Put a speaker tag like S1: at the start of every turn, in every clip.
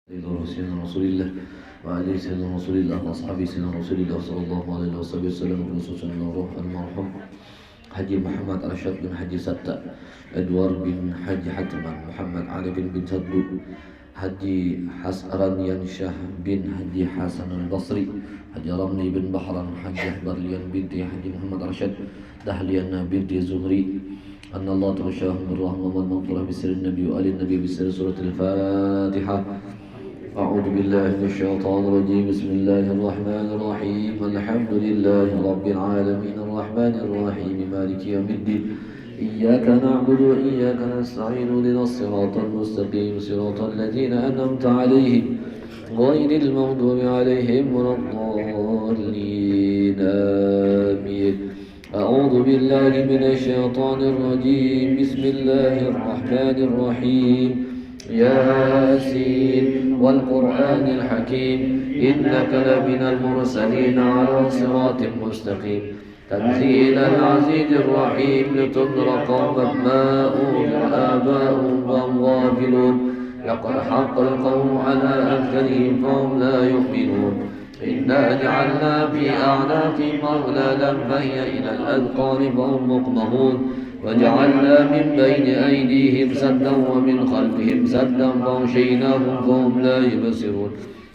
S1: سيدنا رسول الله وعليه سيدنا رسول الله وأصحابه سيدنا رسول الله صلى الله عليه وسلم خصوصا الروح المرحوم حجي محمد أرشد بن حجي ستة إدوار بن حجي حتمان محمد علي بن سدو حجي حسران ينشاه بن حجي حسن البصري حجي رملي بن بحران حجي برليان بنت حجي محمد أرشد دهليان بنت زهري أن الله تغشاهم بالرحمة والمغفرة بسر النبي وآل النبي بسر سورة الفاتحة. أعوذ بالله من الشيطان الرجيم. بسم الله الرحمن الرحيم. الحمد لله رب العالمين الرحمن الرحيم مالك يوم الدين. إياك نعبد وإياك نستعين اهدنا الصراط المستقيم صراط الذين أنعمت عليهم غير المغضوب عليهم ولا الضالين آمين. أعوذ بالله من الشيطان الرجيم. بسم الله الرحمن الرحيم. ياسين والقرآن الحكيم إنك لمن المرسلين على صراط مستقيم تنزيل العزيز الرحيم لتنذر قوما ما أنذر آباؤهم وهم غافلون لقد حق القول على أكثرهم فهم لا يؤمنون إنا جعلنا في أعناقهم أغلالا فهي إلى الأذقان فهم مقمحون وجعلنا من بين أيديهم سدا ومن خلفهم سدا فغشيناهم فهم لا يبصرون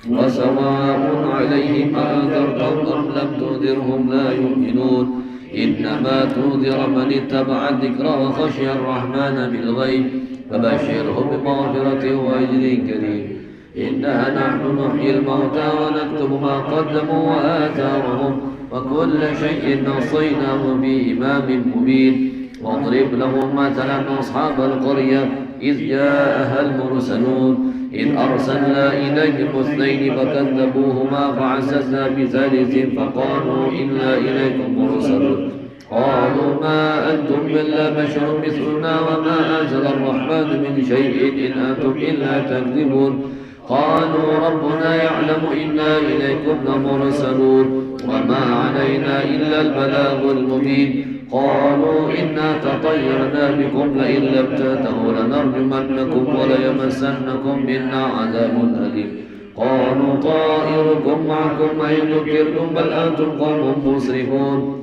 S1: وسواء عليهم أنذرتهم أم لم تنذرهم لا يؤمنون إنما تنذر من اتبع الذكر وخشي الرحمن بالغيب فبشره بمغفرة وأجر كريم. إنا نحن نحيي الموتى ونكتب ما قدموا وآثارهم وكل شيء نصيناه بإمام مبين. واضرب لهم مثلا أصحاب القرية إذ جاءها المرسلون إذ أرسلنا إليهم اثنين فكذبوهما فعززنا بثالث فقالوا إنا إليكم مرسلون قالوا ما أنتم إلا بشر مثلنا وما أنزل الرحمن من شيء إن أنتم إلا تكذبون قالوا ربنا يعلم إنا إليكم لمرسلون وما علينا إلا البلاغ المبين قالوا إنا تطيرنا بكم لئن لم تنتهوا لنرجمنكم وليمسنكم منا عذاب أليم قالوا طائركم معكم أئن ذكرتم بل أنتم قوم مسرفون.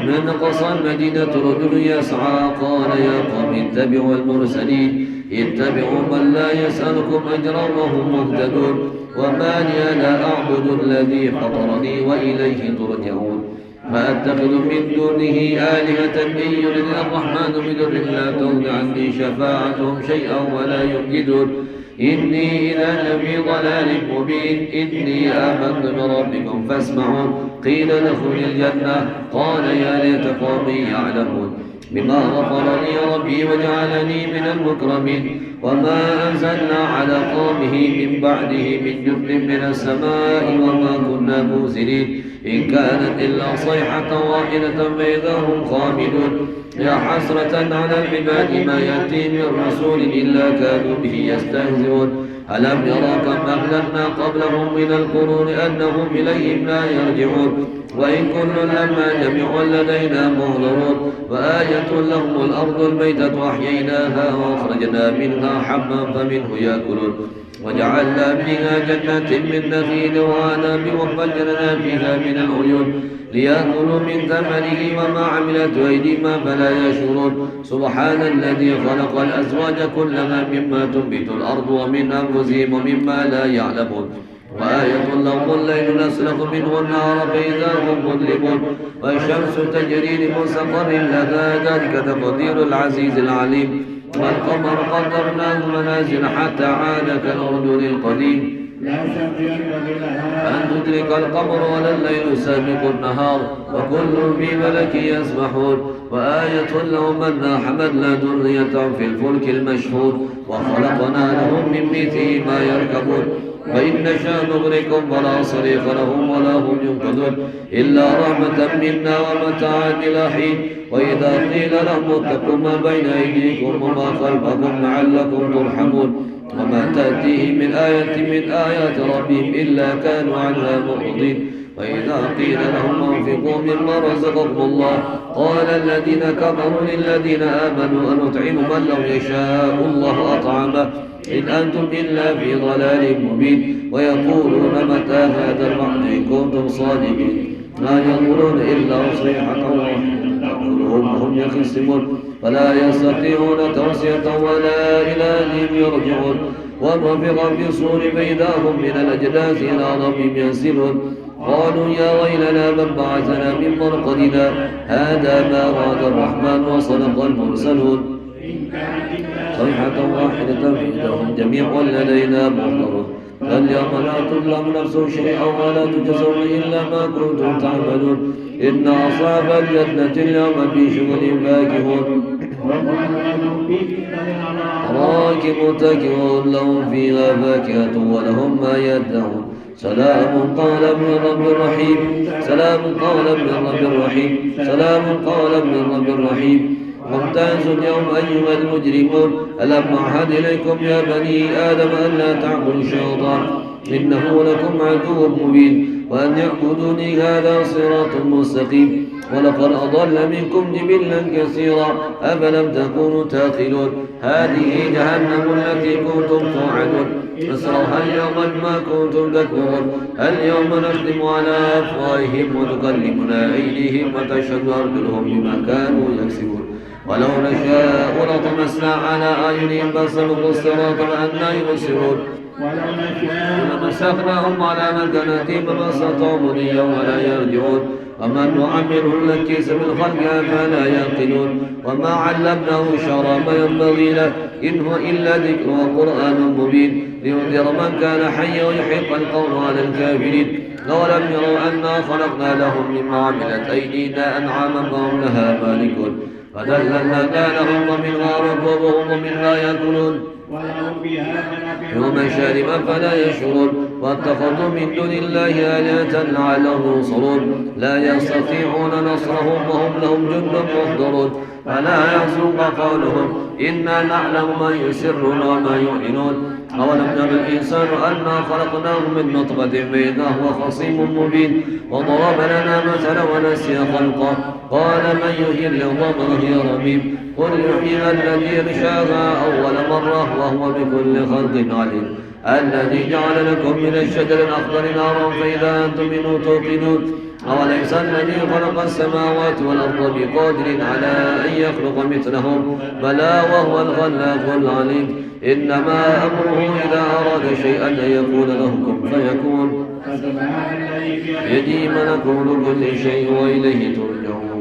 S1: من قصى المدينة رجل يسعى قال يا قوم اتبعوا المرسلين اتبعوا من لا يسألكم أجرا وهم مهتدون وما لي لا أعبد الذي فطرني وإليه ترجعون ما أتخذ من دونه آلهة إن يرد الرحمن بضر لا تغن عني شفاعتهم شيئا ولا ينجدون إني إذا لفي ضلال مبين. إني آمنت بربكم فاسمعون قيل ادخل الجنة قال يا ليت قومي يعلمون بما غفر لي ربي وجعلني من المكرمين وما أنزلنا على قومه من بعده من جند من السماء وما كنا منزلين إن كانت إلا صيحة واحدة فإذا هم خامدون يا حسرة على العباد ما يأتي من رسول إلا كانوا به يستهزئون ألم يروا كم أهلكنا قبلهم من القرون أنهم إليهم لا يرجعون وإن كل لما جميع لدينا محضرون وآية لهم الأرض الميتة أحييناها وأخرجنا منها حبا فمنه يأكلون وجعلنا فيها جنات من نخيل وأعناب وفجرنا فيها من العيون ليأكلوا من ثمره وما عملت أيديهم فلا يشعرون سبحان الذي خلق الأزواج كلها مما تنبت الأرض ومن أنفسهم ومما لا يعلمون وآية لهم الليل نسلخ منه النهار فإذا هم مظلمون والشمس تجري لمستقر لها ذلك تقدير العزيز العليم والقمر قدرناه منازل حتى عاد كالأرجل القديم أن تدرك القمر ولا الليل سابق النهار وكل في ملك يسبحون وآية لهم أنا حملنا ذرية في الفلك المشحون وخلقنا لهم من مثله ما يركبون وإن نشاء نغرقهم فلا صريخ لهم ولا هم ينقذون إلا رحمة منا ومتاعا إلى حين وإذا قيل لهم اتقوا ما بين أيديكم وما خلفكم لعلكم ترحمون وما تأتيهم من آية من آيات ربهم إلا كانوا عنها معرضين وإذا قيل لهم انفقوا مما رزقكم الله قال الذين كفروا للذين آمنوا أنطعم من لو يشاء الله أطعمه إن أنتم إلا في ضلال مبين ويقولون متى هذا الوعد إن كنتم صادقين لا ينظرون إلا صيحة واحدة تأخذهم وهم يخصمون فلا يستطيعون توصية ولا إلى أهلهم يرجعون ونفخ في الصور فإذا هم من الأجداث إلى ربهم ينسلون قالوا يا ويلنا من بعثنا من مرقدنا هذا ما وعد الرحمن وصدق المرسلون صيحة واحدة فإذا هم جميع لدينا محضرون فاليوم لا تظلم نفس شيئا ولا تجزون إلا ما كنتم تعملون إن أصحاب الجنة اليوم في شغل فاكهون راكب متكئون لهم فيها فاكهة ولهم ما يدعون سلام قولا من رب رحيم سلام قولا من رب رحيم سلام قولا من رب رحيم وامتازوا اليوم أيها المجرمون ألم أعهد إليكم يا بني آدم أن لا تعبدوا الشيطان إنه لكم عدو مبين وأن يعبدوني هذا صراط مستقيم ولقد أضل منكم جبلا كثيرا أفلم تكونوا تعقلون هذه جهنم التي كنتم توعدون اصلوها اليوم بما كنتم تكفرون اليوم نختم على أفواههم وتكلمنا أيديهم وتشهد أرجلهم بما كانوا يكسبون ولو نشاء لطمسنا على أعينهم فسلكوا الصراط فأنى يبصرون ولو نشاء لمسخناهم على مكانتهم فما استطاعوا مضيا ولا يرجعون ومن نعمره ننكس بالخلق أفلا يعقلون وما علمناه شرع ما ينبغي له إن هو إلا ذكر وقرآن مبين لينذر من كان حيا ويحق القول على الكافرين أولم يروا أنا خلقنا لهم مما عملت أيدينا أنعاما فهم لها مالكون فذللنا لهم ومنها ركوبهم ومنها يأكلون يوم شارب فلا يشعرون واتخذوا من دون الله آلهة لعلهم ينصرون لا يستطيعون نصرهم وهم لهم جند محضرون فلا يحزنك قولهم إنا نعلم ما يسرون وما يعلنون أولم ير الإنسان أنا خلقناه من نطفة فإذا هو خصيم مبين وضرب لنا مثلا ونسي خلقه قال من يحيي العظام وهي رميم قل يحييها الذي ينشاها أول مرة وهو بكل خلق عليم الذي جعل لكم من الشجر الأخضر نارا فإذا أنتم منه توقدون أوليس الذي خلق السماوات والأرض بقادر على أن يخلق مثلهم بلى وهو الخلاق العليم إنما أمره إذا أراد شيئا أن يقول له كن فيكون يدي ملكوت كل شيء وإليه ترجعون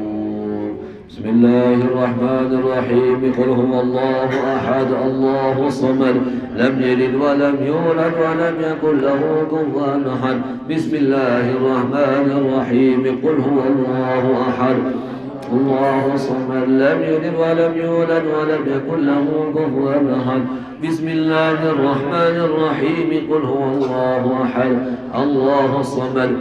S1: بسم الله الرحمن الرحيم قل هو الله أحد الله الصمد لم يلد ولم يولد ولم يكن له كفوا أحد بسم الله الرحمن الرحيم قل هو الله أحد الله الصمد لم يلد ولم يولد ولم يكن له كفوا أحد بسم الله الرحمن الرحيم قل هو الله أحد الله الصمد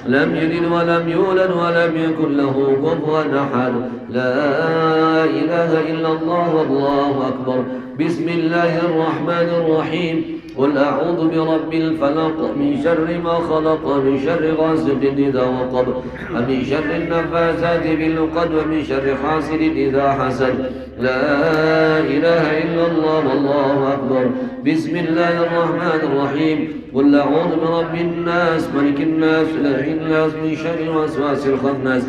S1: لم يلد ولم يولد ولم يكن له كفوا أحد لا إله إلا الله والله أكبر بسم الله الرحمن الرحيم قل أعوذ برب الفلق من شر ما خلق من شر غاسق إذا وقب ومن شر النفاثات في العقد ومن شر حاسد إذا حسد لا إله إلا الله والله أكبر بسم الله الرحمن الرحيم قل أعوذ برب الناس ملك الناس إله الناس من شر الوسواس الخناس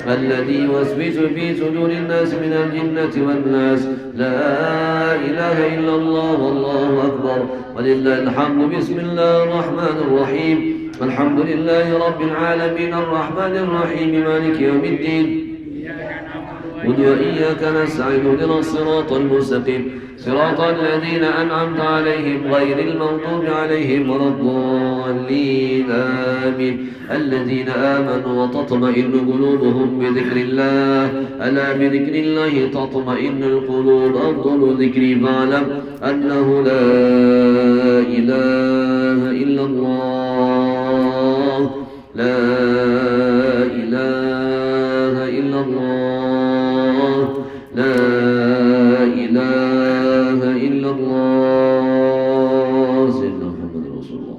S1: الذي يوسوس في صدور الناس من الجنة والناس لا إله إلا الله والله أكبر ولله الحمد بسم الله الرحمن الرحيم الحمد لله رب العالمين الرحمن الرحيم مالك يوم الدين قل وإياك نستعين اهدنا الصراط المستقيم صراط الذين أنعمت عليهم غير المغضوب عليهم ولا الضالين آمين الذين آمنوا وتطمئن قلوبهم بذكر الله ألا بذكر الله تطمئن القلوب أفضل ذكري فاعلم أنه لا إله إلا الله لا إله إلا الله لا إله إلا الله سيدنا محمد رسول الله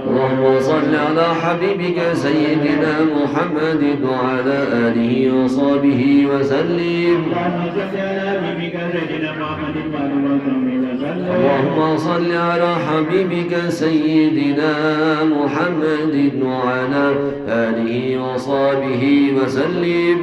S1: اللهم صل على حبيبك سيدنا محمد وعلى آله وصحبه وسلم. اللهم صل على حبيبك سيدنا محمد وعلى آله وصحبه وسلم.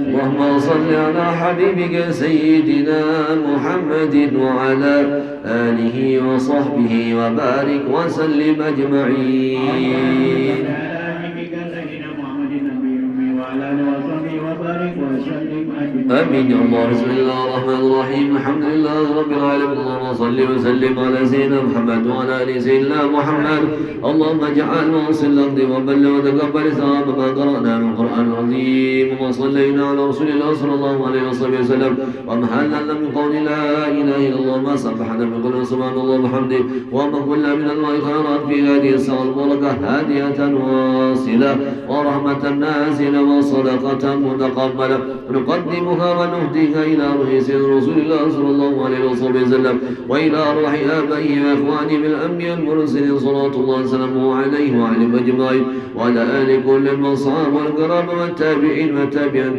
S1: اللهم صل على حبيبك سيدنا محمد وعلى آله وصحبه وبارك وسلم أجمعين. آمين يا الله. بسم الله الرحمن الرحيم. الحمد لله رب العالمين. اللهم صل وسلم على سيدنا محمد وعلى آل سيدنا محمد. اللهم اجعل واصل الأرض وبلغ وتقبل ثواب ما قرأنا من القرآن العظيم وصلينا على رسول الله صلى الله عليه وسلم ومحلنا من قول لا إله إلا الله ما سبحنا من قول سبحان الله وبحمده وما كنا من الله خيرات في هذه الساعة البركة هادية واصلة ورحمة نازلة وصدقة متقبلة نقدمها ونهديها إلى روح رسول الله صلى الله عليه وسلم وإلى روح آبائه وإخوانه بالأنبياء المرسلين صلاة الله وسلامه عليه وعلى أجمعين وعلى آل كل المصحاب والكرام والتابعين والتابعين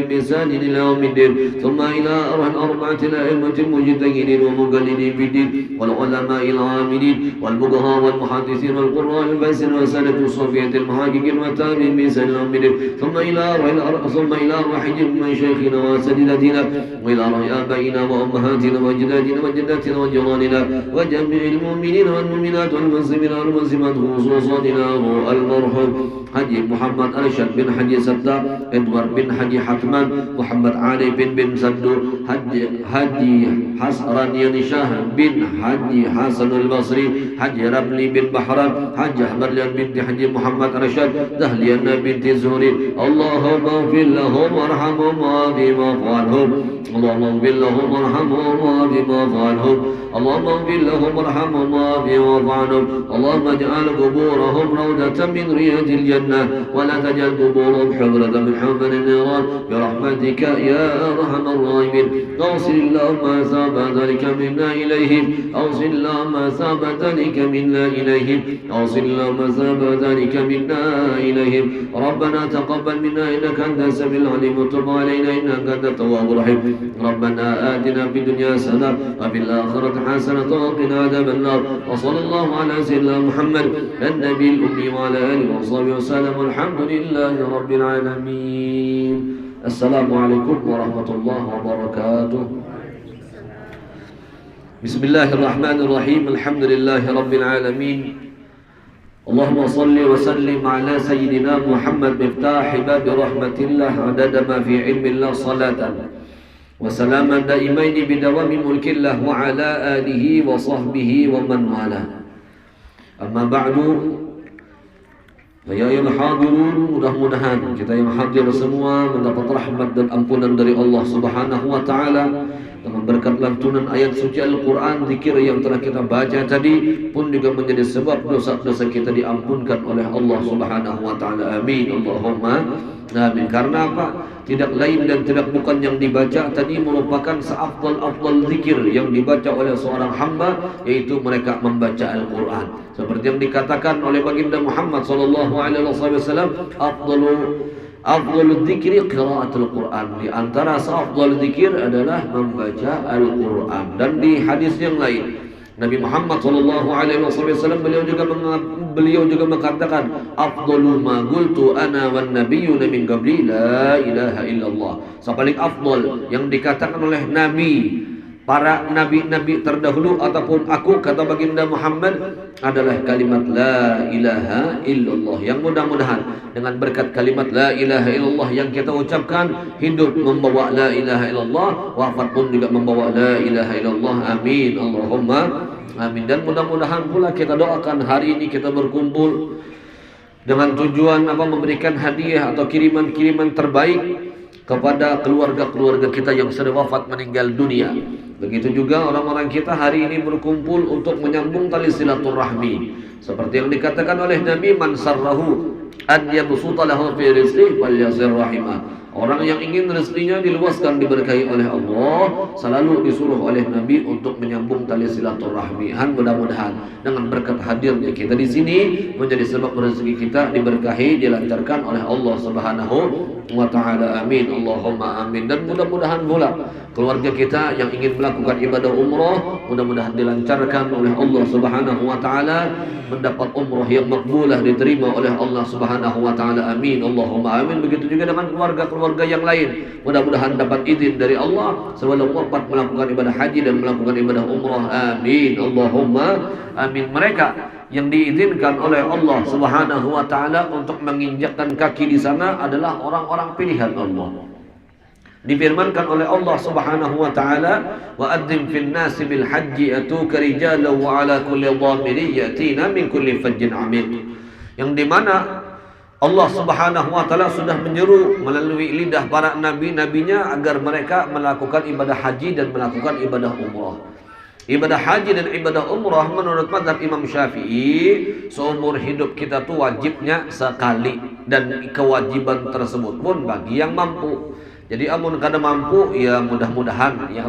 S1: بإحسان إلى يوم الدين ثم إلى روح الأربعة الأئمة المجتهدين ومقلدين في الدين والعلماء العاملين والفقهاء والمحدثين والقراء الفاسرين وسلف الصوفية المحققين والتابعين بإحسان إلى يوم الدين ثم إلى روح من شيخنا وسيدتنا وإلى روح آبائنا وأمهاتنا وأجدادنا وجداتنا وجيراننا وجميع المؤمنين والمؤمنات والمسلمين والمسلمات خصوصا إلى المرحوم حجي محمد أرشد بن حجي سبتا إدوار بن حجي حتمان محمد علي بن سبدو حجي حسران شاه بن حجي حسن البصري حجي ربلي بن بحران حجي أحمد بنت حجي محمد أرشد دهلينا بنت زهري اللهم اغفر لهم وارحمهم وعافهم واعف عنهم اللهم اغفر لهم وارحمهم وعافهم واعف عنهم اللهم اغفر لهم وارحمهم وعافهم واعف عنهم اللهم اجعل قبورهم روضة من رياض الجنة ولا تجعل قبورهم حفرة من حفر النيران برحمتك يا أرحم الراحمين أوصل اللهم ثواب ذلك منا إليهم أوصل اللهم ثواب ذلك منا إليهم أوصل اللهم ثواب ذلك منا إليهم ربنا تقبل منا إنك أنت السميع العليم وتب علينا إنك أنت التواب الرحيم ربنا آتنا في الدنيا حسنة وفي الآخرة حسنة وقنا عذاب النار وصلى الله على سيدنا محمد النبي الأمي وعلى آله وصحبه وسلم والحمد لله رب العالمين. السلام عليكم ورحمة الله وبركاته. بسم الله الرحمن الرحيم. الحمد لله رب العالمين. اللهم صل وسلم على سيدنا محمد مفتاح باب رحمة الله عدد ما في علم الله صلاة وسلاما دائمين بدوام ملك الله وعلى آله وصحبه ومن والاه. أما بعد ya ayyuhal hadirun, mudah-mudahan kita yang hadir semua mendapat rahmat dan ampunan dari Allah Subhanahu wa taala dengan berkat lantunan ayat suci Al-Qur'an, zikir yang telah kita baca tadi pun juga menjadi sebab dosa-dosa kita diampunkan oleh Allah Subhanahu wa taala. Amin. Allahumma amin. Karena apa? Tidak lain dan tidak bukan yang dibaca tadi merupakan seafdal-afdal zikir yang dibaca oleh seorang hamba, yaitu mereka membaca Al-Qur'an. Seperti yang dikatakan oleh baginda Muhammad sallallahu alaihi wasallam, afdalul dzikri qiraatul Qur'an. Di antara seafdal zikir adalah membaca Al-Qur'an. Dan di hadis yang lain Nabi Muhammad sallallahu alaihi wasallam beliau juga mengatakan afdalu ma qultu ana wan nabiyyuna min qabli la ilaha illallah. Paling afdal yang dikatakan oleh nabi, para nabi-nabi terdahulu ataupun aku, kata baginda Muhammad, adalah kalimat la ilaha illallah. Yang mudah-mudahan dengan berkat kalimat la ilaha illallah yang kita ucapkan, hidup membawa la ilaha illallah, wafat pun juga membawa la ilaha illallah. Amin. Allahumma amin. Dan mudah-mudahan pula kita doakan hari ini kita berkumpul dengan tujuan memberikan hadiah atau kiriman-kiriman terbaik kepada keluarga-keluarga kita yang sudah wafat meninggal dunia. Begitu juga orang-orang kita hari ini berkumpul untuk menyambung tali silaturahmi. Seperti yang dikatakan oleh Nabi, man sarrahu an yabsuta lahu fi rizqihi falyasir rahimah. Orang yang ingin rezekinya diluaskan, diberkahi oleh Allah, selalu disuruh oleh Nabi untuk menyambung tali silaturahmi. Mudah-mudahan dengan berkat hadirnya kita di sini menjadi sebab rezeki kita diberkahi, dilancarkan oleh Allah Subhanahu wa taala. Amin. Allahumma amin. Dan mudah-mudahan pula keluarga kita yang ingin melakukan ibadah umrah, mudah-mudahan dilancarkan oleh Allah Subhanahu wa taala, mendapat umrah yang makbulah, diterima oleh Allah Subhanahu wa taala. Amin. Allahumma amin. Begitu juga dengan keluarga yang lain, mudah-mudahan dapat izin dari Allah sebelum wafat melakukan ibadah haji dan melakukan ibadah umrah. Amin. Allahumma amin. Mereka yang diizinkan oleh Allah Subhanahu wa taala untuk menginjakkan kaki di sana adalah orang-orang pilihan Allah. Difirmankan oleh Allah Subhanahu wa taala, wa adzim fil nasi bil hajji atuka rijalan wa ala kulli dhamirin yatina min kulli fajjin amiq. Yang dimana Allah Subhanahu wa taala sudah menyeru melalui lidah para nabi-nabinya agar mereka melakukan ibadah haji dan melakukan ibadah umrah. Ibadah haji dan ibadah umrah menurut mazhab Imam Syafi'i, seumur hidup kita tuh wajibnya sekali, dan kewajiban tersebut pun bagi yang mampu. Jadi amun kada mampu, ya mudah-mudahan ya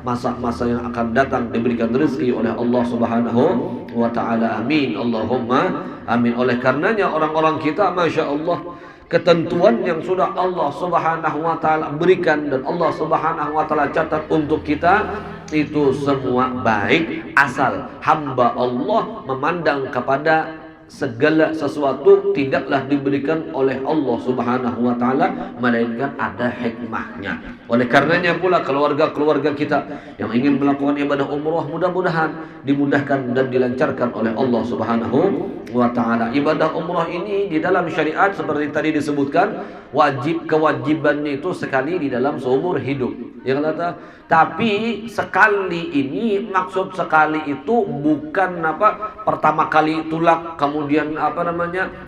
S1: masa-masa yang akan datang diberikan rezeki oleh Allah Subhanahu wa taala. Amin. Allahumma amin. Oleh karenanya orang-orang kita, masya Allah, ketentuan yang sudah Allah Subhanahu wa taala berikan dan Allah Subhanahu wa taala catat untuk kita itu semua baik, asal hamba Allah memandang kepada segala sesuatu tidaklah diberikan oleh Allah Subhanahu wa taala melainkan ada hikmahnya. Oleh karenanya pula keluarga-keluarga kita yang ingin melakukan ibadah umrah, mudah-mudahan dimudahkan dan dilancarkan oleh Allah Subhanahu wa taala. Ibadah umrah ini di dalam syariat seperti tadi disebutkan, kewajibannya itu sekali di dalam seumur hidup. Ya tapi sekali ini, maksud sekali itu bukan pertama kali tulak kemudian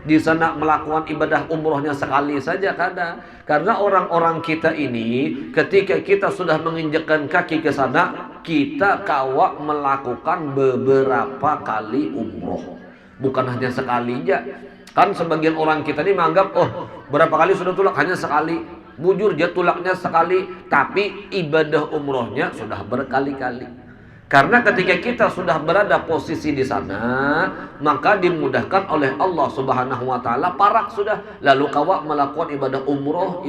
S1: di sana melakukan ibadah umrohnya sekali saja, kada. Karena orang-orang kita ini ketika kita sudah menginjakkan kaki ke sana, kita kawa melakukan beberapa kali umroh, bukan hanya sekali aja. Kan sebagian orang kita ini menganggap, berapa kali sudah tulak, hanya sekali. Bujur dia tulaknya sekali, tapi ibadah umrohnya sudah berkali-kali. Karena ketika kita sudah berada posisi di sana, maka dimudahkan oleh Allah Subhanahu wa taala, parak sudah lalu kawa melakukan ibadah umroh,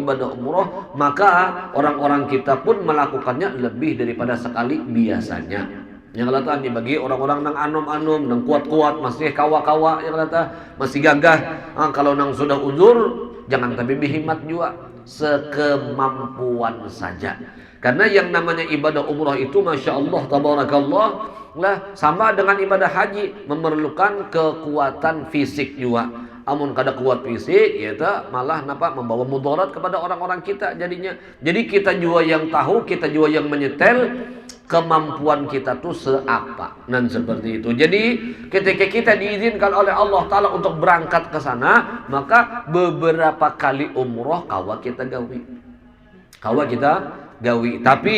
S1: maka orang-orang kita pun melakukannya lebih daripada sekali biasanya. Yang kata bagi orang-orang nang anom-anom, nang kuat-kuat, masih kawa-kawa, yang kata masih gagah. Kalau nang sudah uzur, jangan tapi bihimat juga, sekemampuan saja. Karena yang namanya ibadah umrah itu, masya Allah, tabarakallah, sama dengan ibadah haji, memerlukan kekuatan fisik juga. Amun kada kuat fisik, ya malah membawa mudarat kepada orang-orang kita jadinya. Jadi kita juga yang tahu, kita juga yang menyetel kemampuan kita tuh seapa, dan seperti itu. Jadi ketika kita diizinkan oleh Allah Ta'ala untuk berangkat ke sana, maka beberapa kali umroh kawa kita gawi. Tapi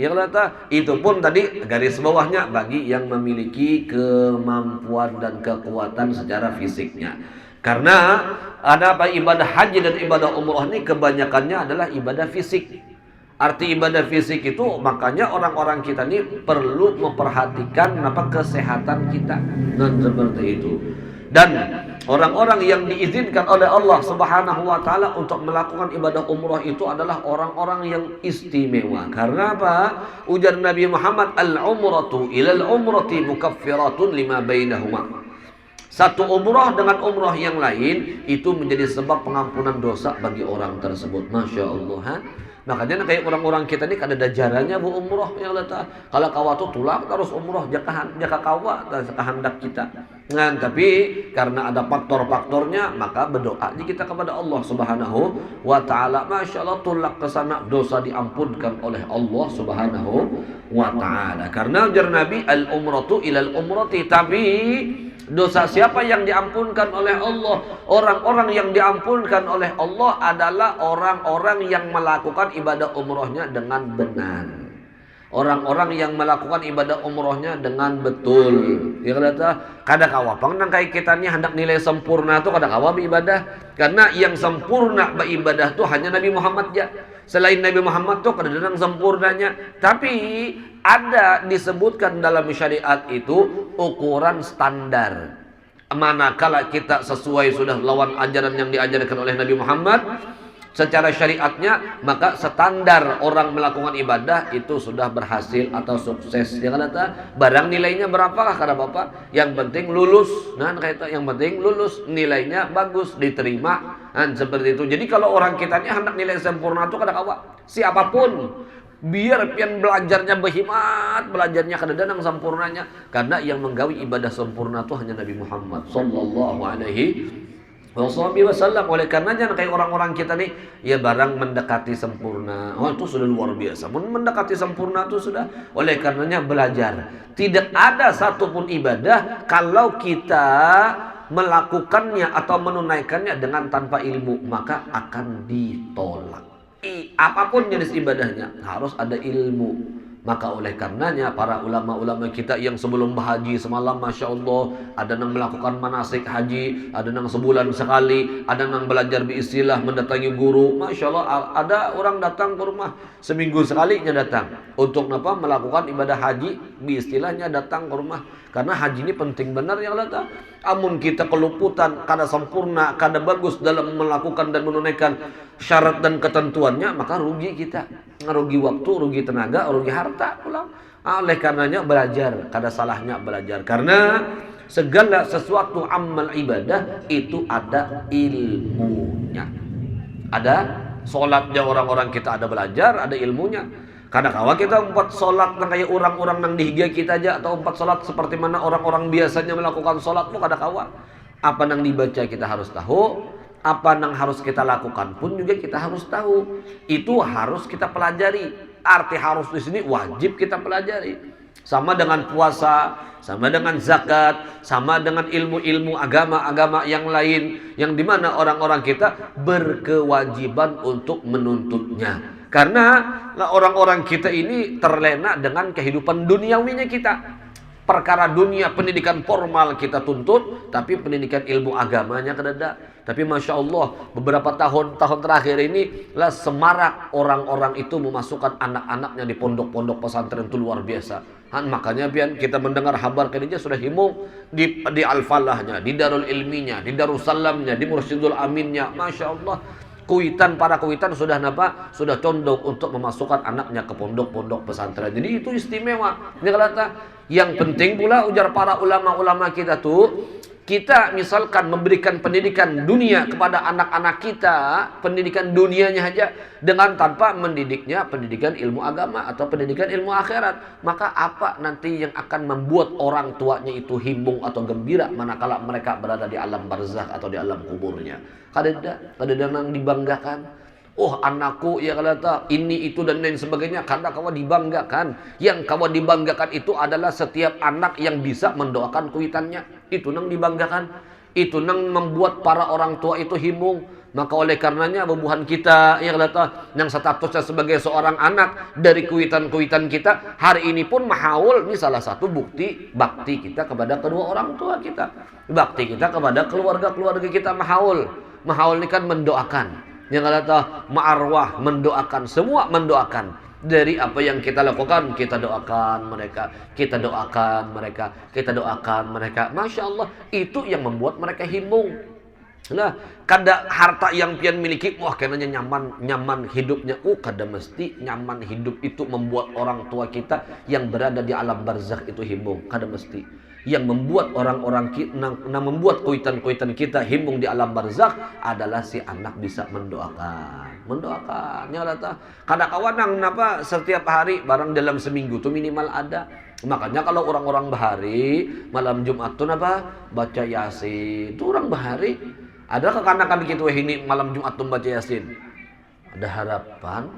S1: yang kata itu pun tadi garis bawahnya bagi yang memiliki kemampuan dan kekuatan secara fisiknya. Karena ada ibadah haji dan ibadah umroh ini kebanyakannya adalah ibadah fisik. Arti ibadah fisik itu makanya orang-orang kita ini perlu memperhatikan kesehatan kita, dan seperti itu. Dan orang-orang yang diizinkan oleh Allah Subhanahu wa taala untuk melakukan ibadah umrah itu adalah orang-orang yang istimewa. Karena apa? Ujar Nabi Muhammad, al-umratu ilal umrati mukaffiratun lima bainahuma. Satu umrah dengan umrah yang lain itu menjadi sebab pengampunan dosa bagi orang tersebut. Masya Allah. Makanya kayak orang-orang kita ini kada ada jarannya bu umrah, yang kata kalau kawa tuh tulak terus umrah jaka kawa kehendak kita. Tapi karena ada faktor-faktornya, maka berdoa kita kepada Allah Subhanahu wa taala. Masya Allah, tulak ke sana dosa diampunkan oleh Allah Subhanahu wa taala. Karena ujar Nabi, al-umratu ilal umrati, tapi dosa siapa yang diampunkan oleh Allah? Orang-orang yang diampunkan oleh Allah adalah orang-orang yang melakukan ibadah umrohnya dengan benar. Orang-orang yang melakukan ibadah umrohnya dengan betul. Ya kata kada kawa pangnang kai kita ni hendak nilai sempurna tu kada kawa beribadah. Karena yang sempurna beribadah tu hanya Nabi Muhammad ya. Selain Nabi Muhammad tu kada ada sempurnanya. Tapi ada disebutkan dalam syariat itu ukuran standar. Manakala kita sesuai sudah lawan ajaran yang diajarkan oleh Nabi Muhammad secara syariatnya, maka standar orang melakukan ibadah itu sudah berhasil atau sukses. Dia kata barang nilainya berapakah kata Bapak? Yang penting lulus. Nah, kata yang penting lulus, nilainya bagus, diterima. Nah, seperti itu. Jadi kalau orang kita ini hendak nilai sempurna itu kada kawa. Siapapun biar pian belajarnya berhimat, belajarnya kada danang sempurnanya, karena yang menggawi ibadah sempurna itu hanya Nabi Muhammad sallallahu alaihi wasallam. Oleh karenanya kayak orang-orang kita nih ya barang mendekati sempurna, oh itu sudah luar biasa. Mendekati sempurna itu sudah. Oleh karenanya belajar. Tidak ada satupun ibadah kalau kita melakukannya atau menunaikannya dengan tanpa ilmu, maka akan ditolak. Apapun jenis ibadahnya harus ada ilmu. Maka oleh karenanya para ulama-ulama kita yang sebelum berhaji semalam, Masya Allah, ada yang melakukan manasik haji, ada yang sebulan sekali, ada yang belajar biistilah mendatangi guru. Masya Allah, ada orang datang ke rumah seminggu sekali nya datang untuk apa? Melakukan ibadah haji, biistilahnya datang ke rumah. Karena haji ini penting benar ya Allah. Amun kita keluputan, kada sempurna, kada bagus dalam melakukan dan menunaikan syarat dan ketentuannya, maka rugi kita. Rugi waktu, rugi tenaga, rugi harta pulang. Oleh karenanya belajar, kada salahnya belajar. Karena segala sesuatu amal ibadah itu ada ilmunya. Ada solatnya orang-orang kita ada belajar, ada ilmunya. Kadang kawa kita empat solat nang kayak orang-orang nang dihiga kita aja, atau empat solat seperti mana orang-orang biasanya melakukan solat pun kadang kawa. Apa nang dibaca kita harus tahu, apa yang harus kita lakukan pun juga kita harus tahu. Itu harus kita pelajari. Arti harus di sini wajib kita pelajari. Sama dengan puasa, sama dengan zakat, sama dengan ilmu-ilmu agama-agama yang lain, yang dimana orang-orang kita berkewajiban untuk menuntutnya. Karena orang-orang kita ini terlena dengan kehidupan duniawinya kita. Perkara dunia, pendidikan formal kita tuntut, tapi pendidikan ilmu agamanya kadada. Tapi Masya Allah, beberapa tahun terakhir ini lah semarak orang-orang itu memasukkan anak-anaknya di pondok-pondok pesantren itu luar biasa. Makanya pian kita mendengar kabar kerja sudah himung di Al-Falahnya, di Darul Ilminya, di Darussalamnya, di Mursyidul Aminnya. Masya Allah. Para kuitan sudah sudah condong untuk memasukkan anaknya ke pondok-pondok pesantren. Jadi itu istimewa. Ini kata yang penting pula ujar para ulama-ulama kita tuh, kita misalkan memberikan pendidikan dunia kepada anak-anak kita, pendidikan dunianya aja, dengan tanpa mendidiknya pendidikan ilmu agama atau pendidikan ilmu akhirat, maka apa nanti yang akan membuat orang tuanya itu himbung atau gembira manakala mereka berada di alam barzakh atau di alam kuburnya? Kada yang dibanggakan. Oh anakku ya kata ini itu dan lain sebagainya, karena kawan dibanggakan. Yang kawan dibanggakan itu adalah setiap anak yang bisa mendoakan kuitannya. Itu nang dibanggakan. Itu nang membuat para orang tua itu himbung. Maka oleh karenanya bubuhan kita ya kata yang statusnya sebagai seorang anak dari kuitan-kuitan kita hari ini pun mahaul. Ini salah satu bukti bakti kita kepada kedua orang tua kita. Bakti kita kepada keluarga-keluarga kita mahaul. Mahaul ini kan mendoakan. Yang kata ma'arwah mendoakan, semua mendoakan. Dari apa yang kita lakukan, kita doakan mereka, kita doakan mereka, kita doakan mereka. Masya Allah, itu yang membuat mereka himbung. Nah, kada harta yang pian miliki, wah karenanya nyaman hidupnya. Kada mesti nyaman hidup itu membuat orang tua kita yang berada di alam barzakh itu himbung. Kada mesti. Yang membuat orang-orang membuat kuitan-kuitan kita himbung di alam barzakh adalah si anak bisa mendoakan. Nyata kada kawan napa setiap hari barang dalam seminggu tuh minimal ada. Makanya kalau orang-orang bahari malam Jumat tuh napa baca Yasin. Itu orang bahari. Ada kekanakan gitu ini malam Jumat tuh baca Yasin. Ada harapan.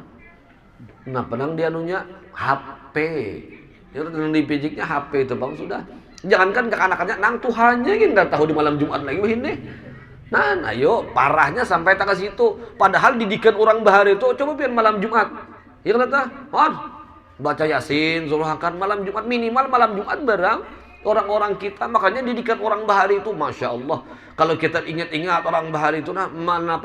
S1: Nah, penang dia nunya HP. Yang dipijiknya HP itu Bang sudah. Jangankan kekanakannya nang Tuhannya kita tahu di malam Jumat lagi ini. Nah, ayo parahnya sampai tak ke situ. Padahal didikan orang bahari itu coba biar malam Jumat. Ya kata, baca Yasin, surahkan malam Jumat, minimal malam Jumat barang orang-orang kita. Makanya didikan orang Bahari itu Masya Allah, kalau kita ingat-ingat orang Bahari itu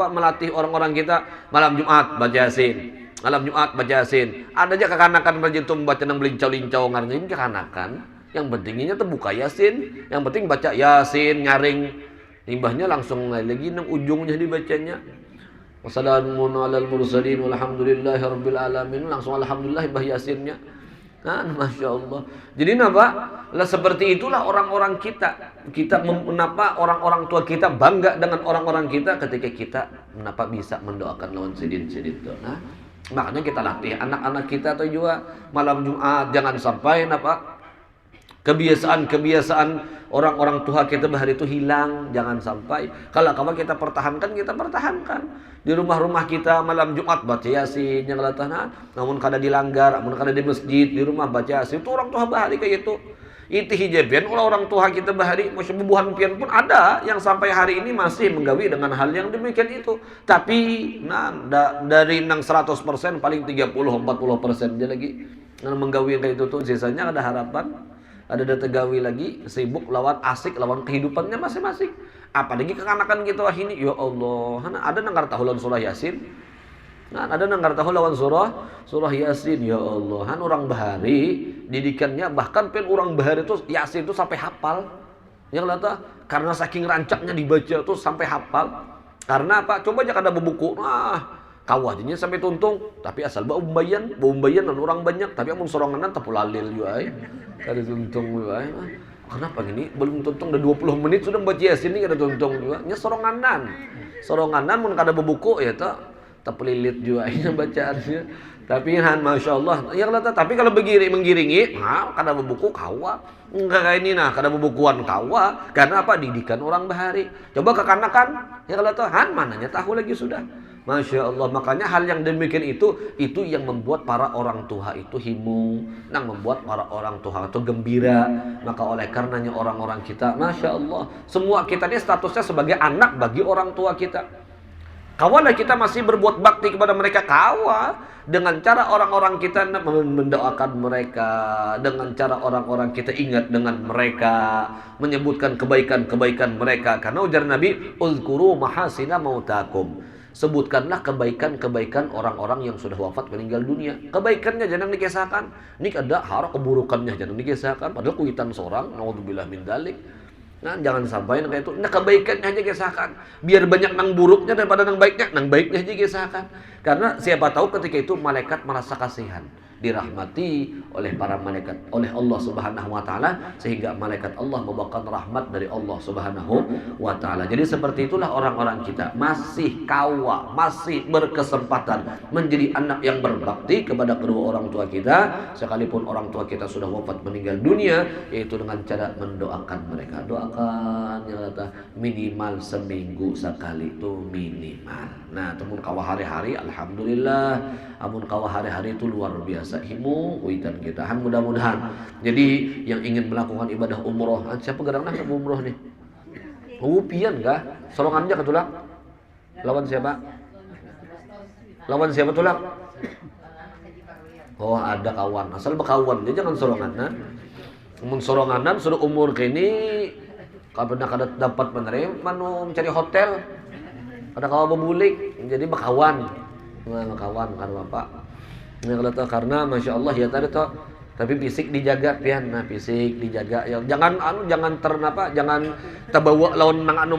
S1: melatih orang-orang kita malam Jumat baca Yasin, malam Jumat baca Yasin. Ada aja kekanakan rajin tuh membaca nang belincau-lincau ngarengin kekanakan. Yang pentingnya tuh buka Yasin, yang penting baca Yasin nyaring, limbahnya langsung lagi nang ujungnya dibacanya. Wassalamun alal mursalin walhamdulillahi rabbil alamin, langsung alhamdulillah bah Yasinnya. Nah, Masya Allah. Jadi kenapa? Lah seperti itulah orang-orang kita. Kenapa orang-orang tua kita bangga dengan orang-orang kita ketika kita kenapa bisa mendoakan lawan sidin-sidin itu. Nah, makanya kita latih anak-anak kita atau juga malam Jumat jangan sampai kebiasaan orang-orang tua kita bahari itu hilang, jangan sampai. Kalau kita pertahankan, kita pertahankan. Di rumah-rumah kita malam Jumat baca Yasin yang latana, namun kada dilanggar, namun kada di masjid, di rumah baca Yasin. Itu orang tua bahari kayak itu. Itu hijabian kalau orang tua kita bahari, masya bubuhan pian pun ada yang sampai hari ini masih menggawi dengan hal yang demikian itu. Tapi dari 100% paling 30-40% aja lagi yang menggawi yang kayak itu tuh, sisanya ada harapan. Ada data gawi lagi, sibuk lawan asik, lawan kehidupannya masing-masing. Apalagi kekanakan kita ini, ya Allah. Ada nanggar tahu lawan surah Yasin. Ada nanggar tahu lawan surah Yasin, ya Allah. Orang Bahari didikannya bahkan orang Bahari itu Yasin itu sampai hafal. Yang lata karena saking rancaknya dibaca tuh sampai hafal. Karena apa? Coba aja kada bebuku. Kawahnya sampai tuntung, tapi asal bau umbayan dan orang banyak, tapi amun soronganan tapulalil juga kada tuntung juga. Kenapa gini? Belum tuntung udah 20 menit sudah baca Yasin ini kada tuntung juga. Nya soronganan mun kada bebuku ya tapulilit juga ini bacaannya. Tapi Masya Allah, yang lata. Tapi kalau menggiringi, kada bebuku kawa. Enggak kayak ini kada bebukuan kawa. Karena apa? Didikan orang Bahari. Coba kekanakan, yang lata mananya tahu lagi sudah. Masya Allah, makanya hal yang demikian itu yang membuat para orang tua itu himung, membuat para orang tua itu gembira. Maka oleh karenanya orang-orang kita, Masya Allah, semua kita ini statusnya sebagai anak bagi orang tua kita. Kawalah kita masih berbuat bakti kepada mereka, dengan cara orang-orang kita mendoakan mereka, dengan cara orang-orang kita ingat dengan mereka, menyebutkan kebaikan-kebaikan mereka. Karena ujar Nabi, uzkuru mahasina mautakum. Sebutkanlah kebaikan-kebaikan orang-orang yang sudah wafat meninggal dunia. Kebaikannya jangan dikisahkan. Ini ada harap keburukannya jangan dikisahkan. Padahal kuitan seorang, naudzubillah min dzalik. Jangan sampai kayak itu. Kebaikannya aja kisahkan. Biar banyak nang buruknya daripada nang baiknya aja kisahkan. Karena siapa tahu ketika itu malaikat merasa kasihan, dirahmati oleh para malaikat, oleh Allah Subhanahu wa taala, sehingga malaikat Allah membawakan rahmat dari Allah Subhanahu wa taala. Jadi seperti itulah orang-orang kita masih masih berkesempatan menjadi anak yang berbakti kepada kedua orang tua kita, sekalipun orang tua kita sudah wafat meninggal dunia, yaitu dengan cara mendoakan mereka. Doakan ya kata minimal seminggu sekali itu minimal. Temun kawah hari-hari alhamdulillah, amun kawah hari-hari itu luar biasa himu kuitan kita. Mudah-mudahan. Jadi yang ingin melakukan ibadah umroh, siapa gerangna ke umroh nih? Pian kah? Sorongannya ketulak? Lawan siapa? Lawan siapa tulak? Oh, ada kawan. Asal berkawan, dia jangan soronganan. Mun soronganan sudah umur kini kapan kada dapat menerima mencari hotel. Ada kawan bebulik, jadi berkawan. Berkawan karena apa? Karena Masya Allah ya tadi toh, tapi fisik dijaga pian. Fisik dijaga ya, jangan terbawa lawan nang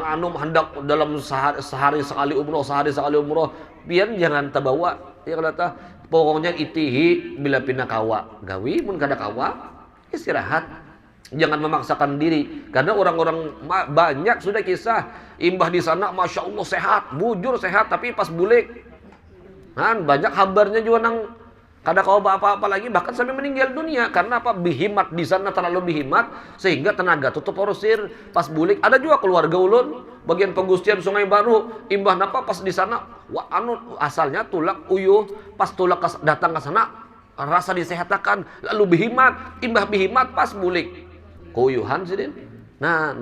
S1: anum hendak dalam sehari sekali umroh pian jangan terbawa ya kata pokoknya itihi bila pindah kawa gawi mun kada kawa istirahat. Jangan memaksakan diri, karena orang-orang banyak sudah kisah imbah di sana Masya Allah sehat, bujur sehat, tapi pas bulik banyak kabarnya juga nang kada kau apa-apa lagi, bahkan sampai meninggal dunia. Karena apa? Bihimat di sana terlalu bihimat sehingga tenaga tutup porosir pas bulik. Ada juga keluarga ulun bagian Pegustian Sungai Baru, imbah napa pas di sana asalnya tulak uyuh, pas tulak datang ke sana rasa disehatakan, lalu bihimat, imbah bihimat pas bulik kuyuhan sih.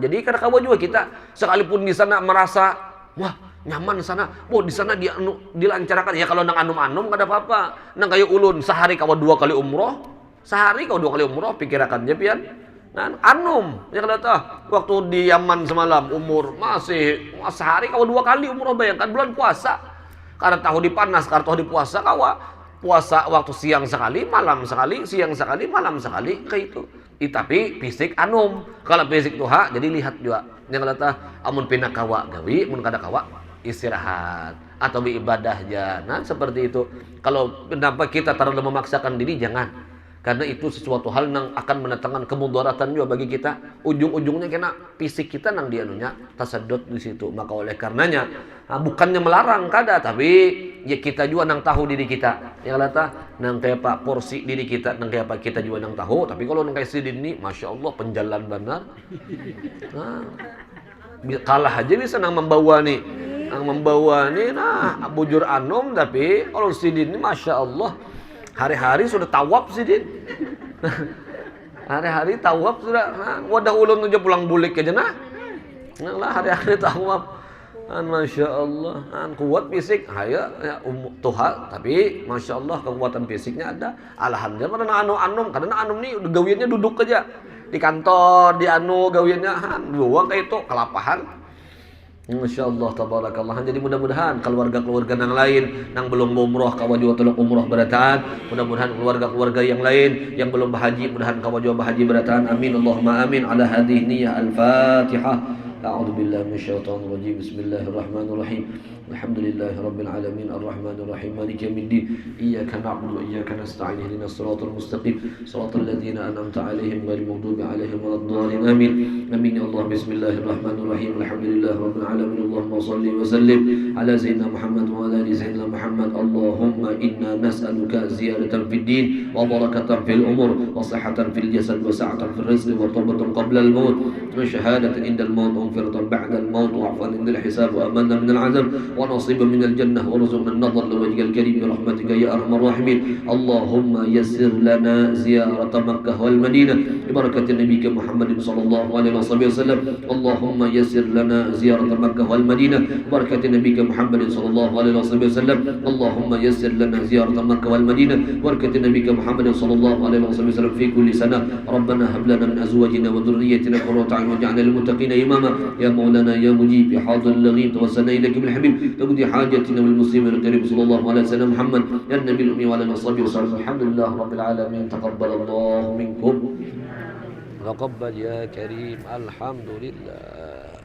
S1: Jadi kadang-kadang juga kita sekalipun di sana merasa wah Nyaman di sana. Oh, di sana dilancarkan. Ya kalau nang anum-anum enggak ada apa-apa. Nang kayu ulun sehari kawa 2 kali umroh. Sehari kawa 2 kali umroh pikirakan je pian. Nah, anum. Ya kalau tah waktu di Yaman semalam umur masih sehari kawa 2 kali umroh, bayangkan bulan puasa. Karena tahu dipanas, karena tahu di puasa kawa. Puasa waktu siang sekali, malam sekali, siang sekali, malam sekali, kayak itu. Tapi fisik anum. Kalau fisik tuha, jadi lihat juga. Yang kata amun pina kawa gawi, mun kada kawa istirahat atau beribadah aja. Nah, seperti itu. Kalau kenapa kita terlalu memaksakan diri, jangan. Karena itu sesuatu hal yang akan mendatangkan kemudaratan juga bagi kita. Ujung-ujungnya kena fisik kita nang dianunya tasadut di situ. Maka oleh karenanya bukannya melarang kada, tapi ya kita juga nang tahu diri kita. Yang kata nang kayak pak porsi diri kita, nang kayak pak kita juga nang tahu. Tapi kalau nang kayak sidin ini, masya Allah penjalan benar. Nah, kalah aja bisa nang membawa nih. Nang membawa nih, nah bujur anum, tapi kalau sidin ini masya Allah. Hari-hari sudah tawaf sih, Din. Hari-hari tawaf sudah. Nah, wadah ulun aja pulang bulik aja nah. Nah lah hari-hari tawaf. Masya Allah. Kuat fisik. Ya, tuha. Tapi Masya Allah kekuatan fisiknya ada. Alhamdulillah. Karena anu-anum. Karena anum nih gawiannya duduk aja. Di kantor, di gawiannya. Doang kayak itu. Kelapahan. Masya Allah, tabarakallah. Jadi mudah-mudahan keluarga-keluarga yang lain yang belum umroh kawa juga tolong umroh berataan. Mudah-mudahan keluarga-keluarga yang lain yang belum berhaji, mudah-mudahan kawa juga berhaji berataan. Amin Allahumma amin. Ala hadhihi niyyah al-Fatihah. A'udzu billahi minasyaitonir rajim. Bismillahirrahmanirrahim. Alhamdulillahi rabbil alamin arrahmanir rahim maliki yaumiddin. Iyyaka na'budu wa iyyaka nasta'in. Ihdinas siratal mustaqim. Siratal ladzina an'amta 'alaihim ghairil maghdubi 'alaihim waladdallin. Amin. Amin ya Allah. Bismillahirrahmanirrahim. Alhamdulillahi rabbil alamin. Allahumma shalli wa sallim ala sayyidina Muhammad wa ala ali sayyidina Muhammad. Allahumma inna nas'aluka ziyadatan fid din wa barakatan fil umur wa sihhatan fil jasad wa sa'atan fil rizqi wa tawbatan qabla al maut wa shahadatan inda al maut wa maghfiratan ba'da al maut wa 'afwan inda al hisab wa amanna min al 'adzab wa nasiban min al jannah wa rzuqna an-nadhar li wajhika al karim bi rahmatika ya arhamar rahimin. Allahumma yassir lana ziyarata Makkah wal Madinah bi barakati nabiyyika Muhammadin sallallahu alaihi wasallam. Allahumma yassir lana ziyarata Makkah wal Madinah bi barakati nabiyyika Muhammadin sallallahu alaihi wasallam. Allahumma yassir lana ziyarata Makkah wal Madinah bi barakati nabiyyika Muhammadin sallallahu alaihi wasallam fi kulli sana. Rabbana hab lana min azwajina wa dhurriyyatina qurrata a'yun waj'alna lil muttaqina imama. Ya Maulana ya Mujib ya Hadir al-Laghib tawassalna ilaika bil habib taqdi hajatina wal muslimin al-karim sallallahu alaihi wasallam Muhammad ya nabi al-ummi wa ala alihi wa sahbihi. Alhamdulillah rabbil alamin. Taqabbalallahu minkum. Taqabbal ya karim. Alhamdulillah.